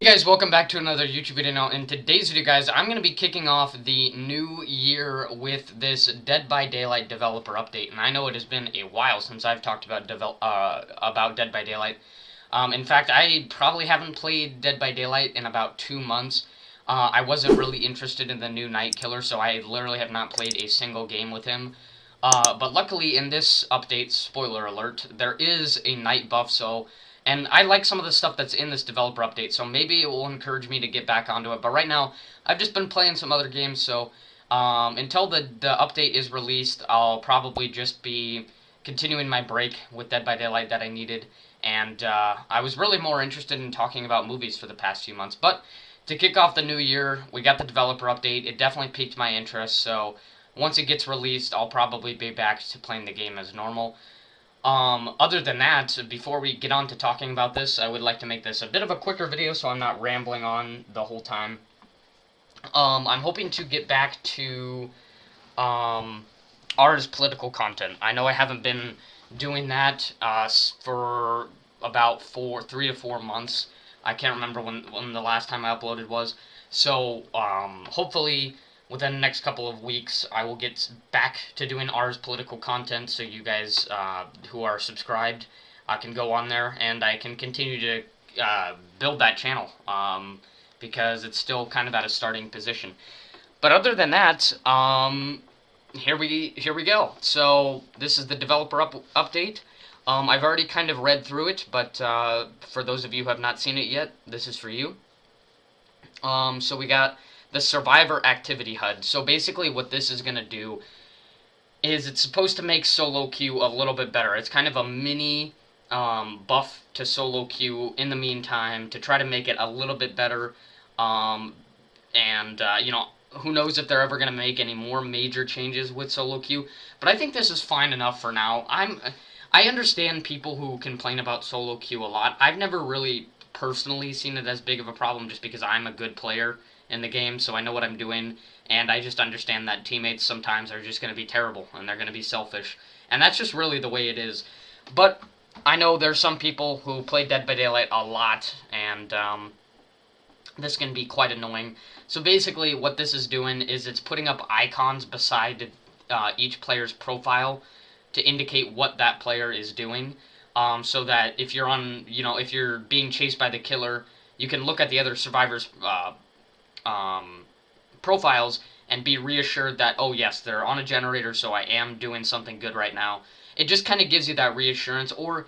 Hey guys, welcome back to another YouTube video. Now, in today's video, guys, I'm going to be kicking off the new year with this Dead by Daylight developer update. And I know it has been a while since I've talked about Dead by Daylight. In fact, I probably haven't played Dead by Daylight in about 2 months. I wasn't really interested in the new Night Killer, so I literally have not played a single game with him. But luckily, in this update, spoiler alert, there is a night buff, and I like some of the stuff that's in this developer update, so maybe it will encourage me to get back onto it. But right now, I've just been playing some other games, so until the update is released, I'll probably just be continuing my break with Dead by Daylight that I needed. And I was really more interested in talking about movies for the past few months. But to kick off the new year, we got the developer update. It definitely piqued my interest, so once it gets released, I'll probably be back to playing the game as normal. Other than that, before we get on to talking about this, I would like to make this a bit of a quicker video so I'm not rambling on the whole time. I'm hoping to get back to, R's political content. I know I haven't been doing that, for about 3 to 4 months. I can't remember when the last time I uploaded was. So, hopefully within the next couple of weeks, I will get back to doing R's political content, so you guys who are subscribed can go on there, and I can continue to build that channel, because it's still kind of at a starting position. But other than that, here we go. So this is the developer update. I've already kind of read through it, but for those of you who have not seen it yet, this is for you. So we got the Survivor Activity HUD. So basically what this is going to do is it's supposed to make solo queue a little bit better. It's kind of a mini buff to solo queue in the meantime to try to make it a little bit better. You know, who knows if they're ever going to make any more major changes with solo queue. But I think this is fine enough for now. I understand people who complain about solo queue a lot. I've never really personally seen it as big of a problem just because I'm a good player in the game, so I know what I'm doing, and I just understand that teammates sometimes are just going to be terrible, and they're going to be selfish, and that's just really the way it is. But I know there's some people who play Dead by Daylight a lot, and this can be quite annoying. So basically what this is doing is it's putting up icons beside each player's profile to indicate what that player is doing, so that if you're if you're being chased by the killer, you can look at the other survivors' profiles and be reassured that, oh yes, they're on a generator, so I am doing something good right now. It just kind of gives you that reassurance. Or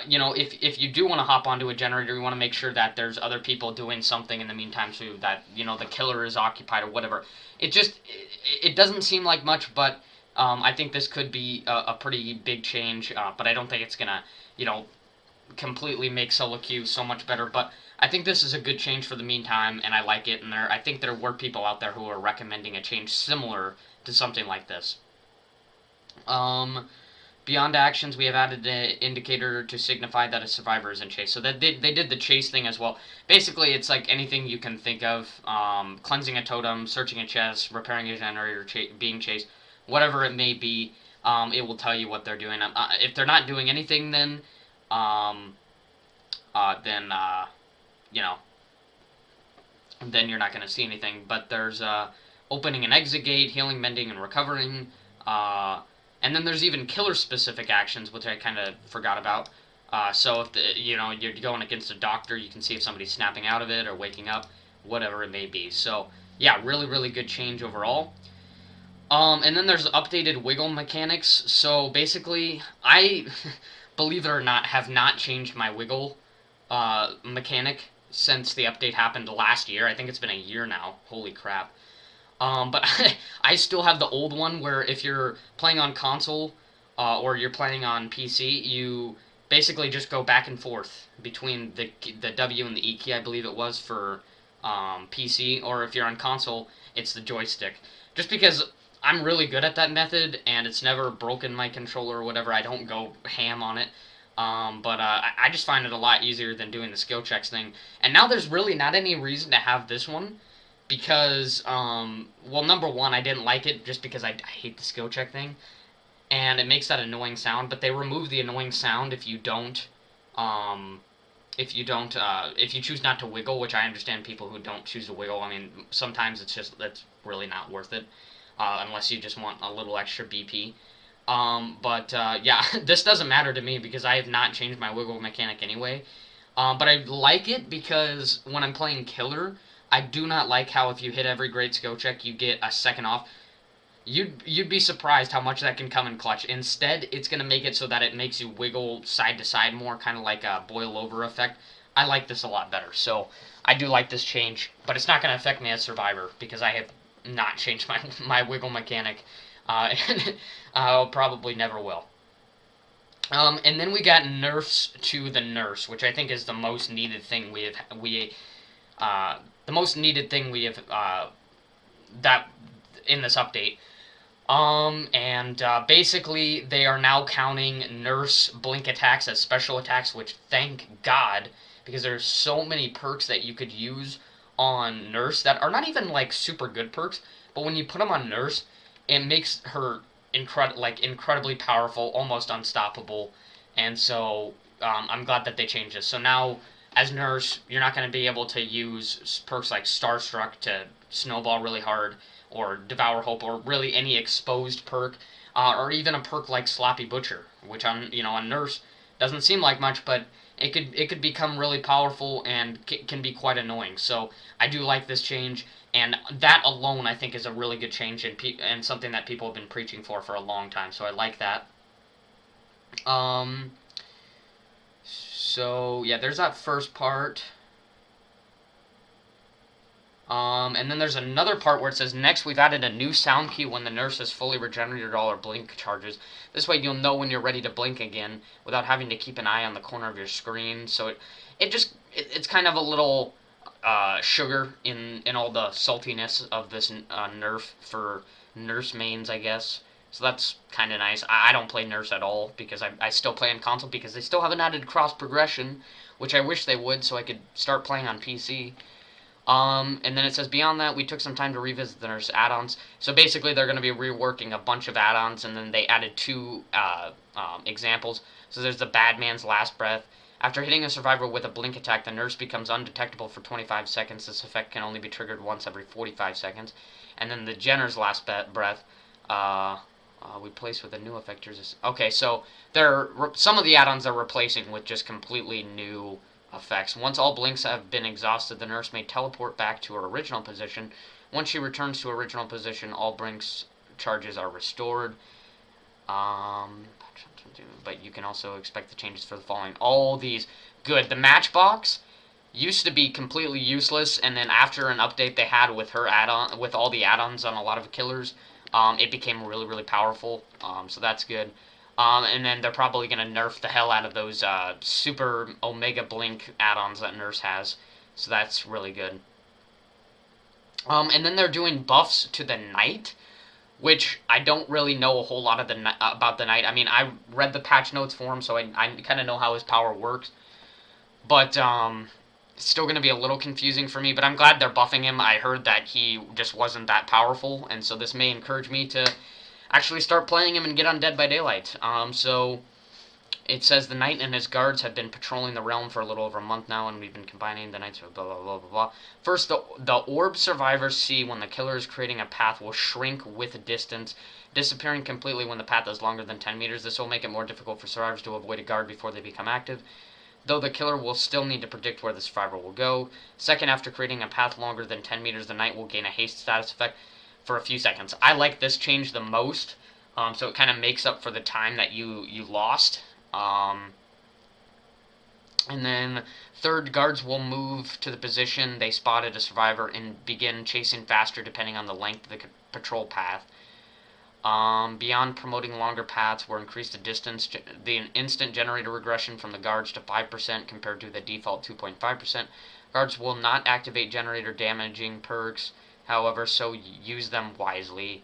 if you do want to hop onto a generator, you want to make sure that there's other people doing something in the meantime, so that the killer is occupied or whatever. It doesn't seem like much, but I think this could be a pretty big change. But I don't think it's gonna completely make solo queue so much better. But I think this is a good change for the meantime, and I like it. And I think there were people out there who are recommending a change similar to something like this. Beyond actions, we have added an indicator to signify that a survivor is in chase. So that they did the chase thing as well. Basically, it's like anything you can think of: cleansing a totem, searching a chest, repairing a generator, being chased, whatever it may be. It will tell you what they're doing. If they're not doing anything, then then you're not going to see anything. But there's opening an exit gate, healing, mending, and recovering. And then there's even killer-specific actions, which I kind of forgot about. So if you're going against a doctor, you can see if somebody's snapping out of it or waking up, whatever it may be. So yeah, really, really good change overall. And then there's updated wiggle mechanics. So basically, I, believe it or not, have not changed my wiggle mechanic since the update happened last year. I think it's been a year now. Holy crap. But I still have the old one where if you're playing on console or you're playing on PC, you basically just go back and forth between the W and the E key, I believe it was, for PC, or if you're on console, it's the joystick. Just because I'm really good at that method, and it's never broken my controller or whatever. I don't go ham on it. But I just find it a lot easier than doing the skill checks thing. And now there's really not any reason to have this one, because, well, number one, I didn't like it just because I hate the skill check thing, and it makes that annoying sound. But they remove the annoying sound if you don't if you don't, if you choose not to wiggle, which I understand people who don't choose to wiggle. I mean, sometimes that's really not worth it, unless you just want a little extra BP. But yeah, this doesn't matter to me because I have not changed my wiggle mechanic anyway. But I like it because when I'm playing killer, I do not like how if you hit every great skill check, you get a second off. You'd be surprised how much that can come in clutch. Instead, it's gonna make it so that it makes you wiggle side to side more, kind of like a boil over effect. I like this a lot better, so I do like this change, but it's not gonna affect me as Survivor because I have not changed my wiggle mechanic, and I'll probably never will. And then we got nerfs to the nurse, which I think is the most needed thing the most needed thing we have that in this update. And basically, they are now counting nurse blink attacks as special attacks, which thank God, because there's so many perks that you could use on nurse that are not even like super good perks, but when you put them on nurse, it makes her incredibly powerful, almost unstoppable. And so I'm glad that they changed this. So now, as nurse, you're not going to be able to use perks like Starstruck to snowball really hard, or Devour Hope, or really any exposed perk, or even a perk like Sloppy Butcher, which on Nurse doesn't seem like much, but it could become really powerful and can be quite annoying. So I do like this change, and that alone I think is a really good change and something that people have been preaching for a long time. So I like that. Um. So yeah, there's that first part. And then there's another part where it says, next we've added a new sound cue when the nurse has fully regenerated all her blink charges. This way you'll know when you're ready to blink again without having to keep an eye on the corner of your screen. So it's kind of a little sugar in all the saltiness of this nerf for nurse mains, I guess. So that's kind of nice. I don't play nurse at all because I still play on console because they still haven't added cross progression, which I wish they would so I could start playing on PC. And then it says, beyond that, we took some time to revisit the nurse add-ons. So basically, they're going to be reworking a bunch of add-ons, and then they added two examples. So there's the Bad Man's Last Breath. After hitting a survivor with a blink attack, the nurse becomes undetectable for 25 seconds. This effect can only be triggered once every 45 seconds. And then the Jenner's Last Breath. We place with a new effect. Okay, so some of the add-ons are replacing with just completely new effects. Once all blinks have been exhausted, the nurse may teleport back to her original position. Once she returns to her original position, all blinks charges are restored. But you can also expect the changes for the following. All these good. The matchbox used to be completely useless, and then after an update they had with her add-on, with all the add-ons on a lot of killers, it became really, really powerful. So that's good. And then they're probably going to nerf the hell out of those super Omega Blink add-ons that Nurse has. So that's really good. And then they're doing buffs to the Knight, which I don't really know a whole lot of about the Knight. I mean, I read the patch notes for him, so I kind of know how his power works. But it's still going to be a little confusing for me, but I'm glad they're buffing him. I heard that he just wasn't that powerful, and so this may encourage me to actually start playing him and get on Dead by Daylight. So it says the Knight and his guards have been patrolling the realm for a little over a month now, and we've been combining the Knights with blah, blah, blah, blah, blah. First, the orb survivors see when the killer is creating a path will shrink with distance, disappearing completely when the path is longer than 10 meters. This will make it more difficult for survivors to avoid a guard before they become active, though the killer will still need to predict where the survivor will go. Second, after creating a path longer than 10 meters, the Knight will gain a haste status effect for a few seconds. I like this change the most, so it kind of makes up for the time that you lost. And then third, guards will move to the position they spotted a survivor and begin chasing faster depending on the length of the patrol path. Beyond promoting longer paths will increase the distance, the instant generator regression from the guards to 5% compared to the default 2.5%. Guards will not activate generator damaging perks, however, so use them wisely.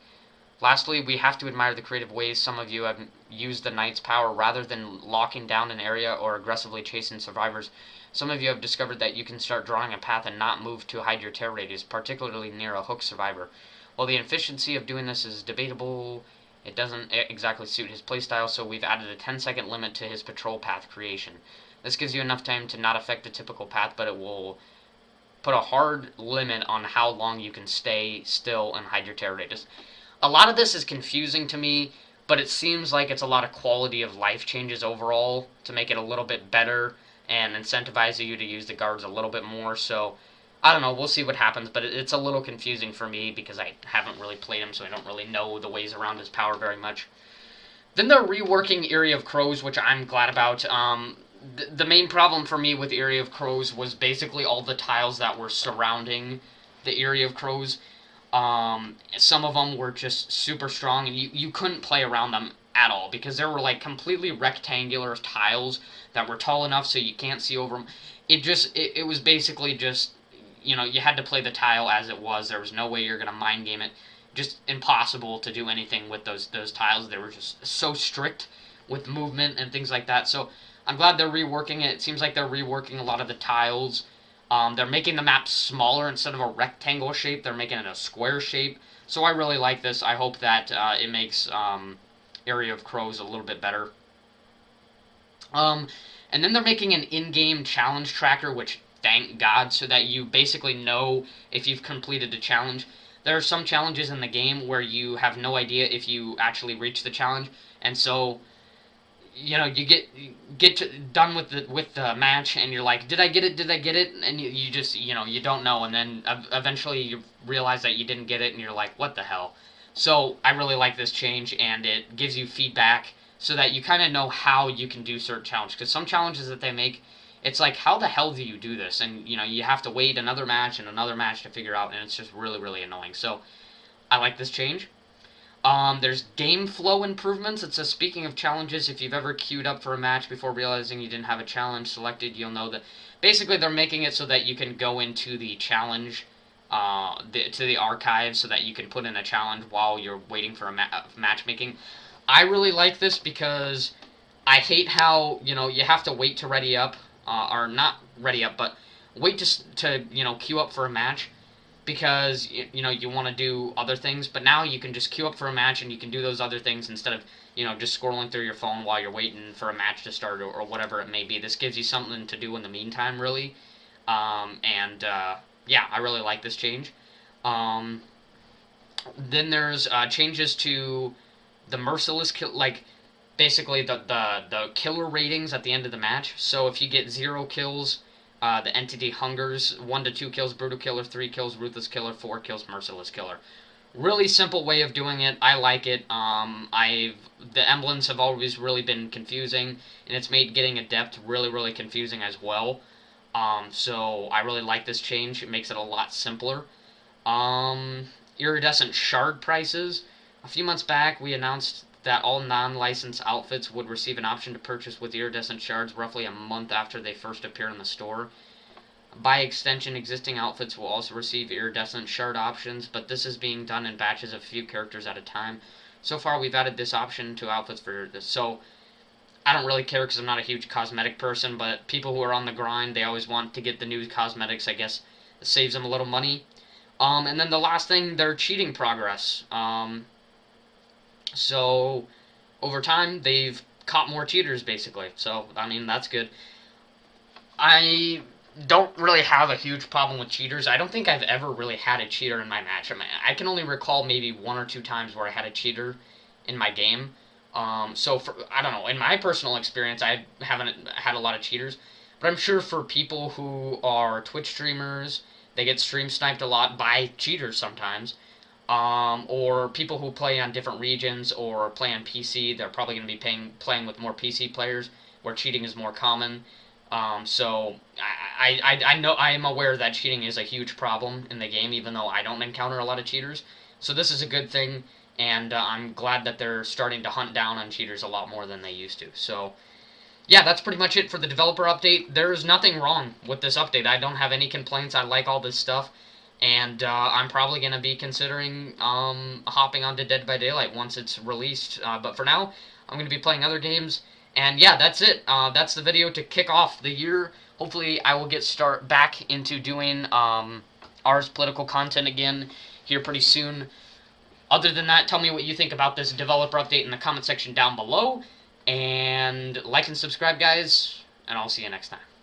Lastly, we have to admire the creative ways some of you have used the Knight's power rather than locking down an area or aggressively chasing survivors. Some of you have discovered that you can start drawing a path and not move to hide your terror radius, particularly near a hook survivor. While the efficiency of doing this is debatable, it doesn't exactly suit his playstyle, so we've added a 10-second limit to his patrol path creation. This gives you enough time to not affect the typical path, but it will put a hard limit on how long you can stay still and hide your terror radius. A lot of this is confusing to me, but it seems like it's a lot of quality of life changes overall to make it a little bit better and incentivize you to use the guards a little bit more. So I don't know. We'll see what happens, but it's a little confusing for me because I haven't really played him, so I don't really know the ways around his power very much. Then they're reworking Area of Crows, which I'm glad about. The main problem for me with Area of Crows was basically all the tiles that were surrounding the Area of Crows. Some of them were just super strong, and you couldn't play around them at all because there were like completely rectangular tiles that were tall enough so you can't see over them. It was basically just, you had to play the tile as it was. There was no way you're gonna mind game it. Just impossible to do anything with those tiles. They were just so strict with movement and things like that. So I'm glad they're reworking it. It seems like they're reworking a lot of the tiles. They're making the map smaller instead of a rectangle shape. They're making it a square shape. So I really like this. I hope that it makes Area of Crows a little bit better. And then they're making an in-game challenge tracker, which thank God, so that you basically know if you've completed the challenge. There are some challenges in the game where you have no idea if you actually reach the challenge, and so you get done with the match, and you're like, did I get it? Did I get it? And you just you don't know, and then eventually you realize that you didn't get it, and you're like, what the hell? So I really like this change, and it gives you feedback so that you kind of know how you can do certain challenges. Because some challenges that they make, it's like, how the hell do you do this? And you have to wait another match and another match to figure out, and it's just really, really annoying. So I like this change. There's game flow improvements. It says, speaking of challenges, if you've ever queued up for a match before realizing you didn't have a challenge selected, you'll know that basically they're making it so that you can go into the challenge, to the archive, so that you can put in a challenge while you're waiting for matchmaking. I really like this because I hate how you have to wait to ready up, or not ready up, but wait to queue up for a match, because you want to do other things. But now you can just queue up for a match and you can do those other things instead of just scrolling through your phone while you're waiting for a match to start, or whatever it may be. This gives you something to do in the meantime, really. Yeah, I really like this change. Then there's changes to the merciless basically the killer ratings at the end of the match. So if you get 0 kills, the entity hungers. 1 to 2 kills, brutal killer. 3 kills, ruthless killer. 4 kills, merciless killer. Really simple way of doing it. I like it. The emblems have always really been confusing, and it's made getting adept really, really confusing as well. So I really like this change. It makes it a lot simpler. Iridescent shard prices. A few months back, we announced that all non-licensed outfits would receive an option to purchase with iridescent shards roughly a month after they first appear in the store. By extension, existing outfits will also receive iridescent shard options, but this is being done in batches of a few characters at a time. So far, we've added this option to outfits for this. So I don't really care because I'm not a huge cosmetic person, but people who are on the grind, they always want to get the new cosmetics. I guess it saves them a little money. And then the last thing, their cheating progress. So over time, they've caught more cheaters, basically. So, I mean, that's good. I don't really have a huge problem with cheaters. I don't think I've ever really had a cheater in my match. I can only recall maybe 1 or 2 times where I had a cheater in my game. I don't know. In my personal experience, I haven't had a lot of cheaters. But I'm sure for people who are Twitch streamers, they get stream sniped a lot by cheaters sometimes. Or people who play on different regions or play on PC, they're probably going to be playing with more PC players where cheating is more common. So I know, I am aware that cheating is a huge problem in the game, even though I don't encounter a lot of cheaters. So this is a good thing, and I'm glad that they're starting to hunt down on cheaters a lot more than they used to. So yeah, that's pretty much it for the developer update. There's nothing wrong with this update. I don't have any complaints. I like all this stuff. And I'm probably going to be considering hopping onto Dead by Daylight once it's released. But for now, I'm going to be playing other games. And yeah, that's it. That's the video to kick off the year. Hopefully, I will get back into doing Ars Political content again here pretty soon. Other than that, tell me what you think about this developer update in the comment section down below. And like and subscribe, guys. and I'll see you next time.